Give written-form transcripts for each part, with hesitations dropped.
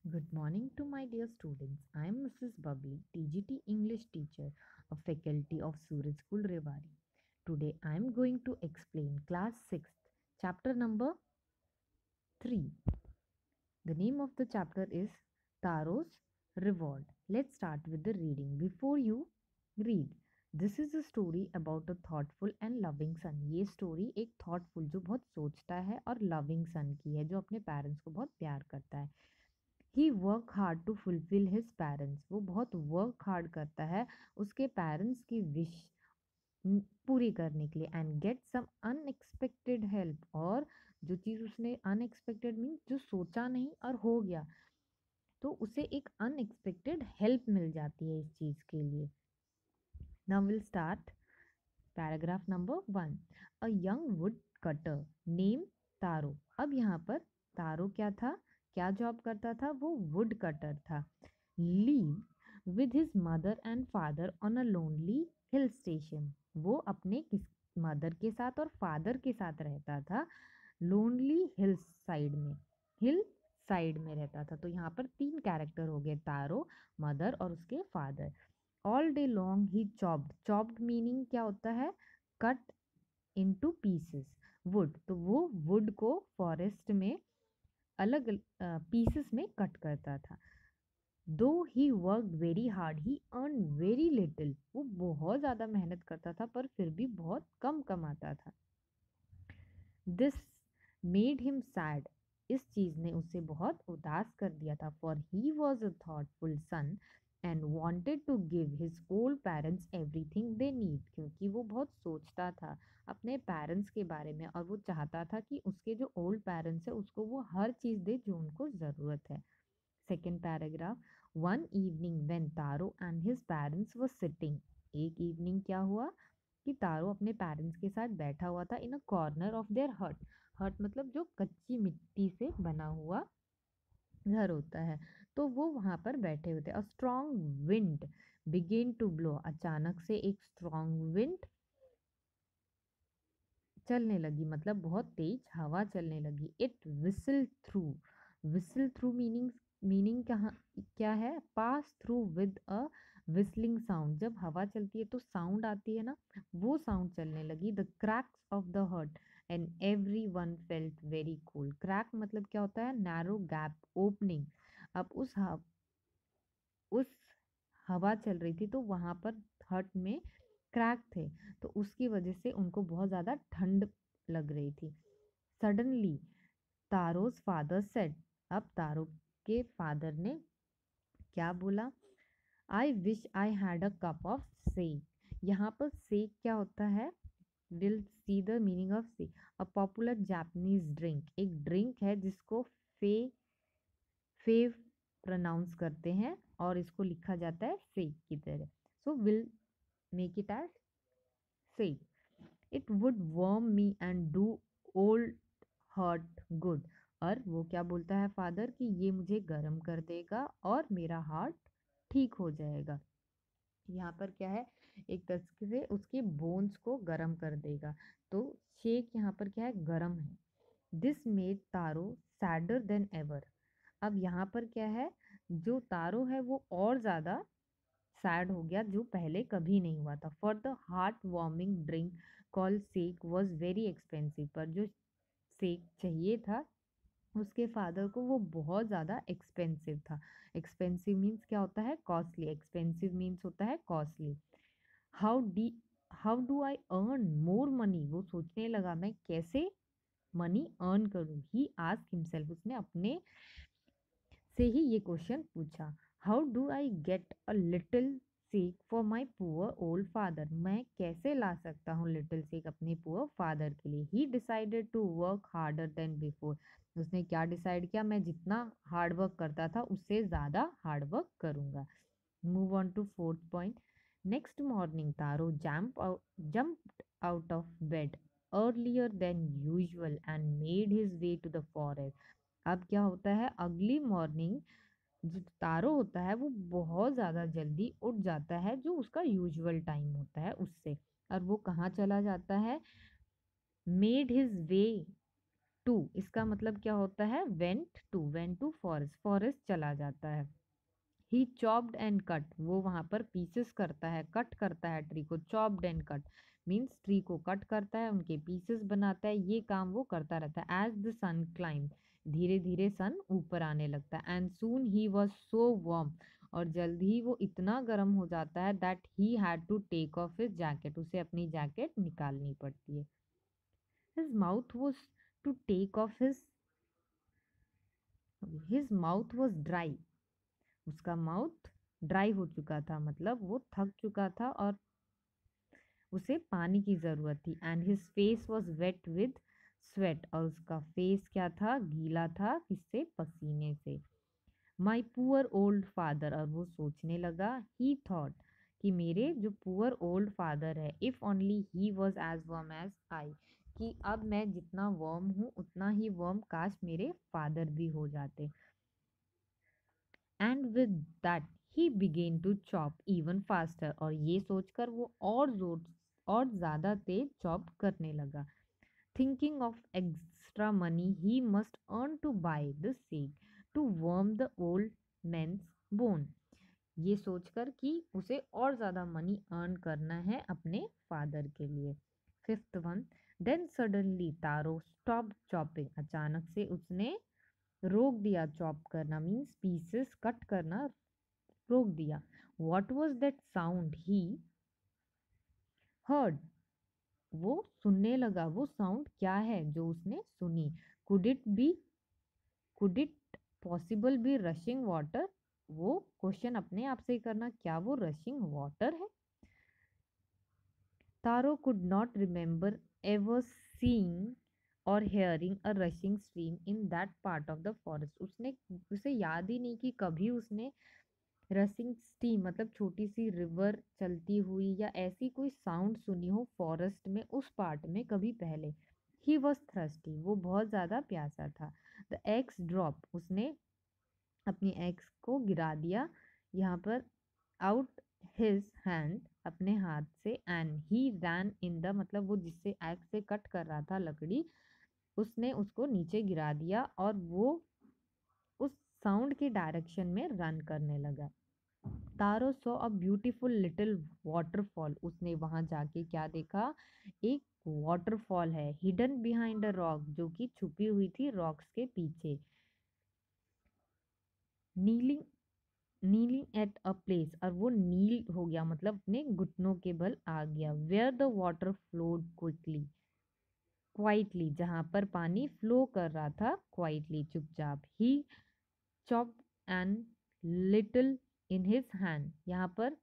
Good morning to my dear students. I am Mrs. Bubbly, TGT English teacher, a faculty of Suraj School Rewari. Today I am going to explain class 6th, chapter number 3. The name of the chapter is Taro's Reward. Let's start with the reading. Before you read, this is a story about a thoughtful and loving son. ये story एक thoughtful जो बहुत सोचता है और loving son की है जो अपने पेरेंट्स को बहुत प्यार करता है. He work hard to fulfil his parents. वो बहुत वर्क हार्ड करता है उसके पेरेंट्स की विश पूरी करने के लिए and get some unexpected help. और जो चीज़ उसने अनएक्सपेक्टेड मीन जो सोचा नहीं और हो गया तो उसे एक अनएक्सपेक्टेड हेल्प मिल जाती है इस चीज़ के लिए. Now will start paragraph number 1. A young wood cutter name Taro. अब यहाँ पर तारो क्या था, क्या जॉब करता था? वो वुड कटर था. Leave with his mother and father on a lonely hill station. वो अपने किस मदर के साथ और फादर के साथ रहता था लोनली हिल साइड में. हिल साइड में रहता था. तो यहाँ पर 3 कैरेक्टर हो गए, तारो, मदर और उसके फादर. ऑल डे लॉन्ग ही चॉप्ड. चॉप्ड मीनिंग क्या होता है? Cut into pieces would. तो वो वुड को फॉरेस्ट में अलग पीसेस में कट करता था. दो ही वर्क वेरी हार्ड ही अर्न वेरी लिटिल. वो बहुत ज़्यादा मेहनत करता था पर फिर भी बहुत कम कमाता था. This made him sad. इस चीज़ ने उसे बहुत उदास कर दिया था. For he was a thoughtful son and wanted to give his old parents everything they need. क्योंकि वो बहुत सोचता था अपने पेरेंट्स के बारे में और वो चाहता था कि उसके जो ओल्ड पेरेंट्स है उसको वो हर चीज़ दे जो उनको ज़रूरत है. Second paragraph. One evening when taro and his parents were sitting. एक इवनिंग क्या हुआ कि तारो अपने पेरेंट्स के साथ बैठा हुआ था इन अ कॉर्नर ऑफ देयर हट. हट मतलब जो कच्ची मिट्टी से बना हुआ घर होता है. तो वो वहाँ पर बैठे हुए थे. A strong wind began to blow. अचानक से एक स्ट्रॉन्ग विंड चलने लगी, मतलब बहुत तेज हवा चलने लगी. It whistle through. Whistle through meaning कहाँ क्या है? Pass through with a whistling sound. जब हवा चलती है तो साउंड आती है ना, वो साउंड चलने लगी. The cracks of the hut and everyone felt very cold. Crack मतलब क्या होता है? Narrow gap, opening. अब उस हवा चल रही थी तो वहां पर हट में क्रैक थे तो उसकी वजह से उनको बहुत ज़्यादा ठंड लग रही थी. Suddenly Taro's father said. अब तारो के फादर ने क्या बोला? I wish I had a cup of sake. यहाँ पर सेक क्या होता है? Will see the meaning of sake. A popular Japanese drink. एक ड्रिंक है जिसको फे फे प्रोनाउंस करते हैं और इसको लिखा जाता है सेक की तरह. So will make it as sake. It would warm me and do old heart good. और वो क्या बोलता है फादर कि ये मुझे गर्म कर देगा और मेरा हार्ट ठीक हो जाएगा. यहाँ पर क्या है? एक तरीके से उसके बोन्स को गर्म कर देगा. तो शेक यहाँ पर क्या है? गर्म है. This made taro sadder then ever. अब यहाँ पर क्या है? जो तारो है वो और ज़्यादा सैड हो गया जो पहले कभी नहीं हुआ था. For the heart warming drink call sake was very expensive. पर जो सेक चाहिए था उसके फादर को वो बहुत ज़्यादा एक्सपेंसिव था. एक्सपेंसिव मीन्स क्या होता है? कॉस्टली. एक्सपेंसिव मीन्स होता है costly. How d how do I earn more money. वो सोचने लगा मैं कैसे मनी अर्न करूँ. He ask himself. उसने अपने से ही ये क्वेश्चन पूछा. How do I get a little sake for my poor old father. मैं कैसे ला सकता हूँ लिटिल सेक अपने पुअर फादर के लिए. He decided to work harder than before. उसने क्या डिसाइड किया? मैं जितना हार्ड वर्क करता था उससे ज़्यादा हार्ड वर्क करूँगा. Move on to fourth point. Next morning Taro jumped out of bed earlier than usual and made his way to the forest. अब क्या होता है? अगली मॉर्निंग जो तारो होता है वो बहुत ज़्यादा जल्दी उठ जाता है जो उसका यूजुअल टाइम होता है उससे. और वो कहाँ चला जाता है? मेड हिज वे टू इसका मतलब क्या होता है, वेंट टू फॉरेस्ट, फॉरेस्ट चला जाता है। ही चॉप्ड एंड कट, वो वहां पर पीसेस करता है, कट करता है ट्री को। Chopped and cut means tree को कट करता है, उनके पीसेस बनाता है, ये काम वो करता रहता है। एज द सन क्लाइंब, धीरे धीरे सन ऊपर आने लगता है। And soon he was so warm, और जल्द ही वो इतना गर्म हो जाता है that he had to take off his jacket, उसे अपनी जैकेट निकालनी पड़ती है। His mouth was to take off his mouth was dry, उसका माउथ ड्राई हो चुका था, मतलब वो थक चुका था और उसे पानी की ज़रूरत थी। And his face was wet with sweat, और उसका फेस क्या था, गीला था, किससे, पसीने से। माई पुअर ओल्ड फादर, और वो सोचने लगा, ही थॉट, कि मेरे जो पुअर ओल्ड फादर है, if only he was as warm as I, कि अब मैं जितना वर्म हूँ उतना ही वर्म काश मेरे फादर भी हो जाते। And with that he began to chop even faster, और ये सोचकर वो और जोर और ज़्यादा तेज चॉप करने लगा। Thinking of extra money he must earn to buy the sake to warm the old man's bone, ये सोचकर कि उसे और ज़्यादा मनी अर्न करना है अपने फादर के लिए। फिफ्थ वन, देन सडनली तारो स्टॉप चॉपिंग, अचानक से उसने रोक दिया चॉप करना, मीन्स पीसेस कट करना रोक दिया। What was that sound he heard, वो सुनने लगा, वो साउंड क्या है जो उसने सुनी। Could it be, could it possible be rushing water, वो क्वेश्चन अपने आप से ही करना, क्या वो रशिंग वाटर है। Taro could not remember ever seeing or hearing a rushing stream in that part of the forest, उसने उसे याद ही नहीं कि कभी उसने रसिंग स्टीम मतलब छोटी सी रिवर चलती हुई या ऐसी कोई साउंड सुनी हो फॉरेस्ट में उस पार्ट में कभी पहले। ही वॉज थ्रस्टी, वो बहुत ज़्यादा प्यासा था। द एग्स ड्रॉप, उसने अपनी एग्स को गिरा दिया यहाँ पर, आउट हिज हैंड, अपने हाथ से। And he rain in the, मतलब वो जिससे एग्स से कट कर रहा था लकड़ी, उसने उसको नीचे गिरा दिया और वो उस साउंड के डायरेक्शन में रन करने लगा। तारो सो अ ब्यूटीफुल लिटिल वाटरफॉल, उसने वहां जाके क्या देखा, एक वाटरफॉल है, हिडन बिहाइंड अ रॉक, जो कि छुपी हुई थी रॉक्स के पीछे। Kneeling kneeling at a place, और वो नील हो गया, मतलब अपने घुटनों के बल आ गया। Where the water flowed quickly quietly, जहां पर पानी फ्लो कर रहा था क्वाइटली, चुपचाप। He chop and little in his hand, यहाँ पर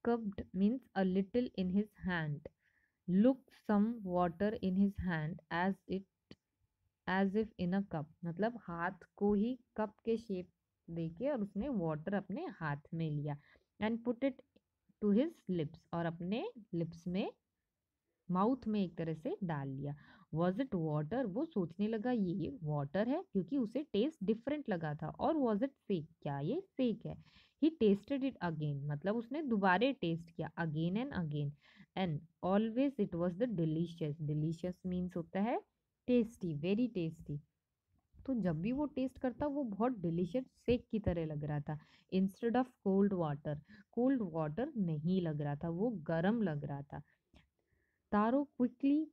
cupped means a little in his hand, looked some water in his hand as if in a cup, मतलब हाथ को ही कप के शेप देके और उसने वाटर अपने हाथ में लिया। And put it to his lips, और अपने लिप्स में, माउथ में एक तरह से डाल लिया। वॉज इट वाटर, वो सोचने लगा ये वाटर है, क्योंकि उसे टेस्ट डिफरेंट लगा था। और वॉज इट फेक, क्या ये फेक है। ही टेस्टेड इट अगेन, मतलब उसने दोबारे टेस्ट किया, again and again. And always it was the delicious, delicious means होता है टेस्टी, वेरी टेस्टी। तो जब भी वो टेस्ट करता वो बहुत डिलीशियस शेक की तरह लग रहा था, instead of cold water. Cold water नहीं लग रहा था, वो गर्म लग रहा था। Taro quickly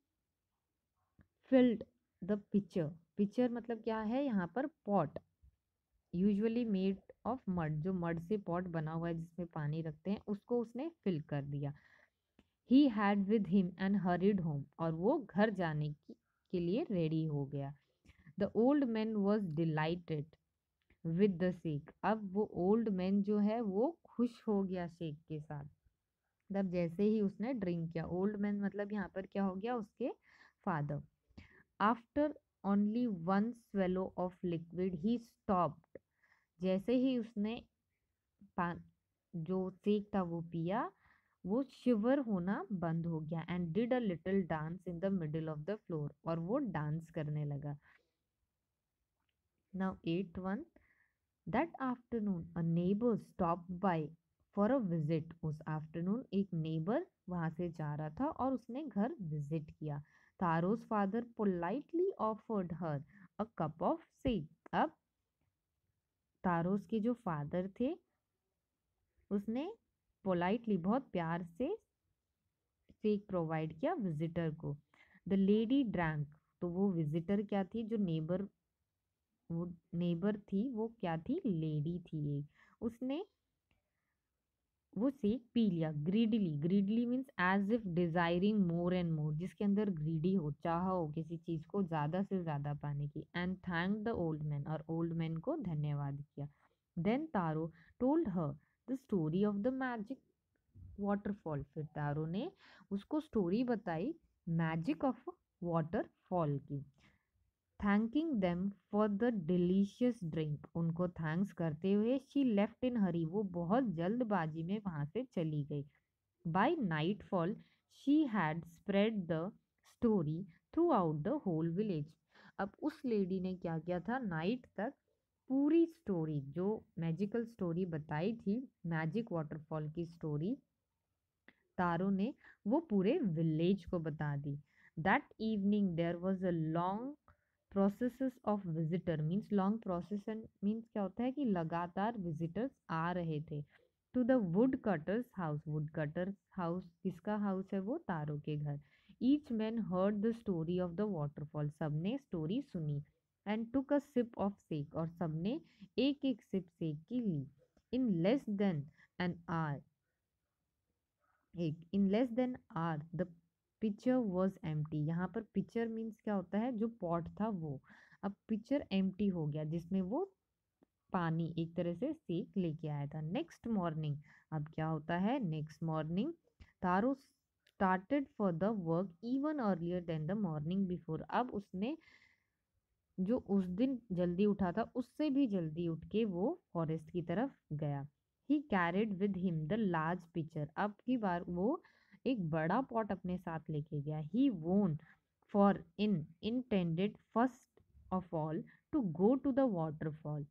filled the pitcher, pitcher मतलब क्या है यहाँ पर, pot, usually made of mud, जो मड से पॉट बना हुआ है जिसमें पानी रखते हैं, उसको उसने फिल कर दिया। He had with him and horrid home, और वो घर जाने के लिए रेडी हो गया। The old man was dilated with the shake, अब वो ओल्ड मैन जो है वो खुश हो गया शेक के साथ। तब जैसे ही उसने ड्रिंक किया, ओल्ड मैन मतलब यहाँ पर क्या हो गया, उसके father. After only one swallow of liquid he stopped, जैसे ही उसने जो सेक था वो पिया, वो शिवर होना बंद हो गया। And did a little dance in the middle of the floor, और वो डांस करने लगा। Now at one, that afternoon a neighbour stop by for a visit, उस आफ्टरनून एक नेबर वहां से जा रहा था और उसने घर विजिट किया। तारो's father politely offered her a cup of tea. अब तारोस के जो फादर थे उसने पोलाइटली बहुत प्यार से शेक प्रोवाइड किया विजिटर को. द लेडी ड्रैंक, तो वो विजिटर क्या थी, जो वो नेबर थी, वो क्या थी, लेडी थी एक. उसने वो शेक पी लिया. Greedily, greedily means as if desiring more and more, जिसके अंदर ग्रीडी हो, चाह हो किसी चीज को ज्यादा से ज्यादा पाने की. And thank the old man, और ओल्ड मैन को धन्यवाद किया. Then Taro told her the story of the magic waterfall. फिर तारो ने उसको स्टोरी बताई मैजिक ऑफ वाटरफॉल की. Thanking them for the delicious drink, उनको थैंक्स करते हुए शी लेफ्ट इन हरी, वो बहुत जल्दबाजी में वहां से चली गई. By nightfall she had spread the story throughout the whole village. अब उस लेडी ने क्या किया था, नाइट तक पूरी स्टोरी, जो मैजिकल स्टोरी बताई थी, मैजिक वाटरफॉल की स्टोरी तारों ने वो पूरे विलेज को बता दी. That evening there was a long processes of visitor, means long procession means क्या होता है कि लगातार विजिटर्स आ रहे थे. To the wood cutter's house, wood cutter's house किसका हाउस है, वो तारों के घर. Each man heard the story of the waterfall, सबने स्टोरी सुनी. And took a sip of sake, और सबने एक एक सिप सेक की ली. In less then N hour, एक in less than hour the picture was empty. यहाँ पर पिक्चर मीन्स क्या होता है, जो पॉट था वो. अब पिक्चर एम्प्टी हो गया जिसमें वो पानी एक तरह से सेक लेके आया था. नेक्स्ट मॉर्निंग, अब क्या होता है, next morning Taro started for the work even earlier than the morning before. अब उसने जो उस दिन जल्दी उठा था उससे भी जल्दी उठ के वो फॉरेस्ट की तरफ गया. ही carried with him the large picture, अब की बार वो एक बड़ा पॉट अपने साथ लेके गया. He won for in intended first of all to go to the waterfall.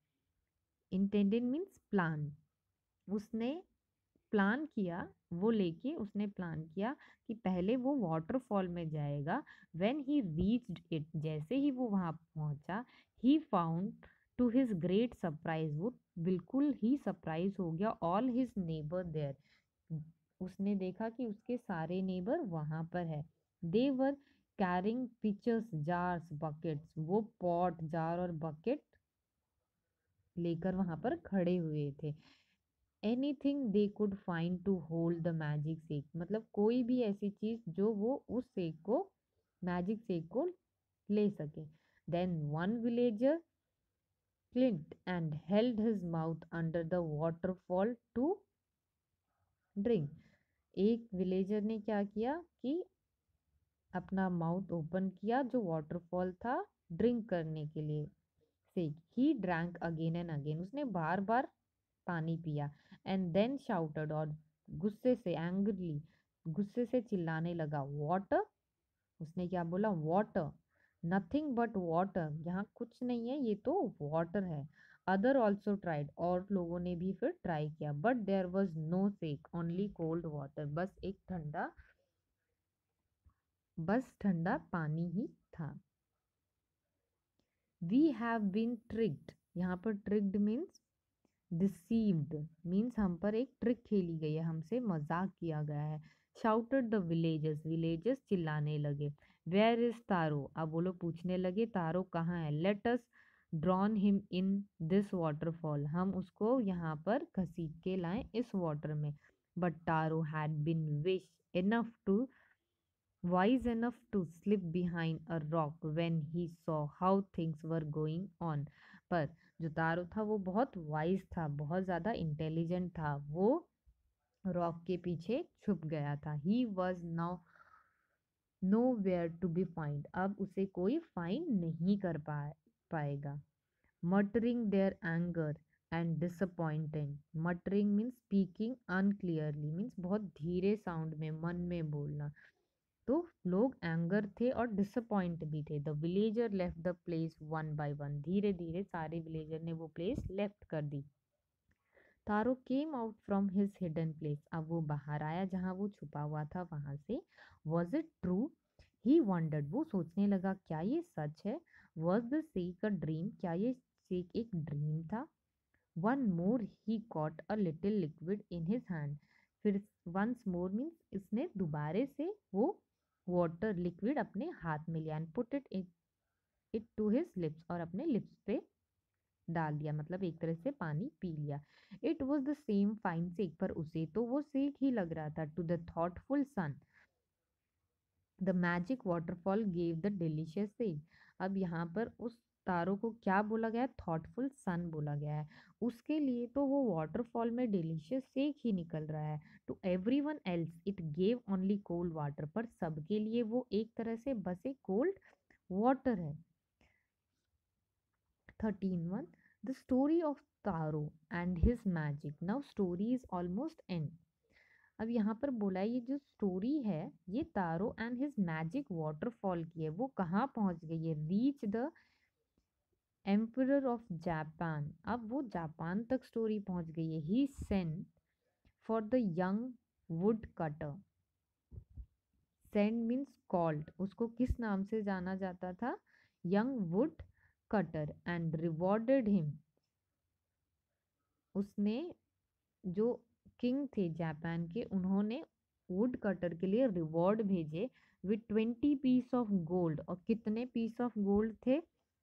Intended means plan. उसने प्लान किया, वो लेके उसने प्लान किया कि पहले वो वाटरफॉल में जाएगा. व्हेन ही रीच्ड इट, जैसे ही वो वहां पहुंचा, he found to his great surprise, वो बिल्कुल ही सरप्राइज हो गया. ऑल हिज नेबर देयर, उसने देखा कि उसके सारे नेबर वहां पर है. They were carrying pitchers jars buckets, वो पॉट जार और बकेट लेकर वहां पर खड़े हुए थे. Anything they could find to hold the magic sake, मतलब कोई भी ऐसी चीज जो वो उस सेक को, मैजिक सेक को ले सके. Then one villager knelt and held his mouth under the waterfall to drink. एक विलेजर ने क्या किया कि अपना माउथ ओपन किया जो वाटरफॉल था ड्रिंक करने के लिए से. He drank again and again, उसने बार बार पानी पिया. एंड देन शाउटेड, और गुस्से से, एंग्रली, गुस्से से चिल्लाने लगा. वाटर, उसने क्या बोला, वाटर, नथिंग बट वाटर, यहाँ कुछ नहीं है, ये तो वाटर है. अदर ऑल्सो ट्राइड, और लोगों ने भी फिर ट्राई किया. But there was no sake, only cold water, बस ठंडा पानी ही था. वी हैव बीन ट्रिक्ड, यहाँ पर ट्रिक्ड मीन्स डिसीव्ड, मीन्स हम पर एक ट्रिक खेली गई है, हमसे मजाक किया गया है. शाउटेड द विलेजर्स, विलेजर्स चिल्लाने लगे. वेयर इज तारो, अब वो लोग पूछने लगे तारो कहाँ है. Let us drawn him in this waterfall, हम उसको यहाँ पर घसीट के लाएं इस वाटर में. But Taro had been wise enough to wise enough to slip behind a rock when he saw how things were going on. पर जो तारो था वो बहुत वाइज था, बहुत ज़्यादा इंटेलिजेंट था. वो रॉक के पीछे छुप गया था. He was now nowhere to be find, अब उसे कोई फाइंड नहीं कर पाएगा. Muttering their anger and disappointed, muttering means speaking unclearly, means बहुत धीरे साउंड में, मन में बोलना. तो लोग एंगर थे और डिसअपॉइंट भी थे. The villager left the place one by one, धीरे धीरे सारे विलेजर ने वो प्लेस लेफ्ट कर दी. Taro came out from his hidden place, अब वो बाहर आया जहाँ वो छुपा हुआ था वहां से. Was it true, he wondered, वो सोचने लगा क्या ये सच है? Was the sake a dream, क्या ये सेक एक ड्रीम था? One more he caught a little liquid in his hand, फिर वंस मोर मीन्स इसने दोबारे से वो वाटर लिक्विड अपने हाथ में लिया and put it to his lips, और अपने लिप्स पे डाल दिया, मतलब एक तरह से पानी पी लिया। It was the same fine sake, पर उसे तो वो सेक ही लग रहा था। To the thoughtful son the magic waterfall give the delicious sake. अब यहाँ पर उस तारों को क्या बोला गया है? थॉटफुल सन बोला गया है। उसके लिए तो वो वाटरफॉल में डिलीशियस सेक ही निकल रहा है। To everyone else it gave only cold water, पर सबके लिए वो एक तरह से बस एक कोल्ड वाटर है। 13 the story of taro and his magic, now story is almost and. अब यहाँ पर बोला है ये जो स्टोरी है ये Taro and his magic waterfall की है। वो कहाँ पहुंच गई है? Reach the emperor of Japan, अब वो जापान तक स्टोरी पहुंच गई है। He sent for the young wood cutter, send means called, उसको किस नाम से जाना जाता था? Young wood cutter, and rewarded him, उसने जो किंग थे जापान के उन्होंने वुड कटर के लिए रिवॉर्ड भेजे विथ 20 पीस ऑफ गोल्ड। और कितने पीस ऑफ गोल्ड थे?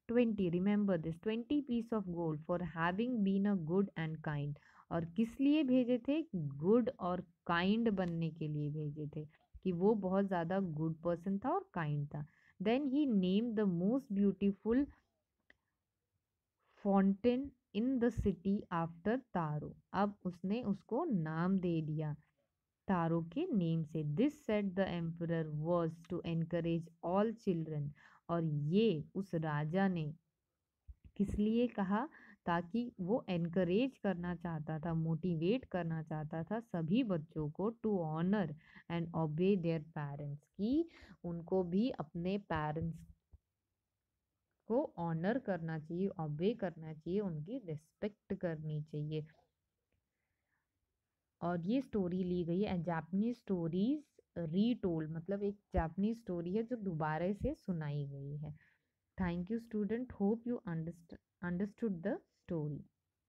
20, remember this, 20 piece of gold for having been a good and kind. और किस लिए भेजे थे? गुड और काइंड बनने के लिए भेजे थे, कि वो बहुत ज़्यादा गुड पर्सन था और काइंड था। Then he name the most beautiful fountain in the city after Taro, अब उसने उसको नाम दे दिया तारो के नेम से। This set the emperor was to encourage all children, और ये उस राजा ने किस लिए कहा? ताकि वो एनकरेज करना चाहता था, मोटिवेट करना चाहता था सभी बच्चों को to honour and obey their parents, कि उनको भी अपने पेरेंट्स को ऑनर करना चाहिए, ओबे करना चाहिए, उनकी रिस्पेक्ट करनी चाहिए। और ये स्टोरी ली गई है जापानीज स्टोरीज रीटोल्ड, मतलब एक जापानीज स्टोरी है जो दोबारा से सुनाई गई है। Thank you student, hope you understood the story.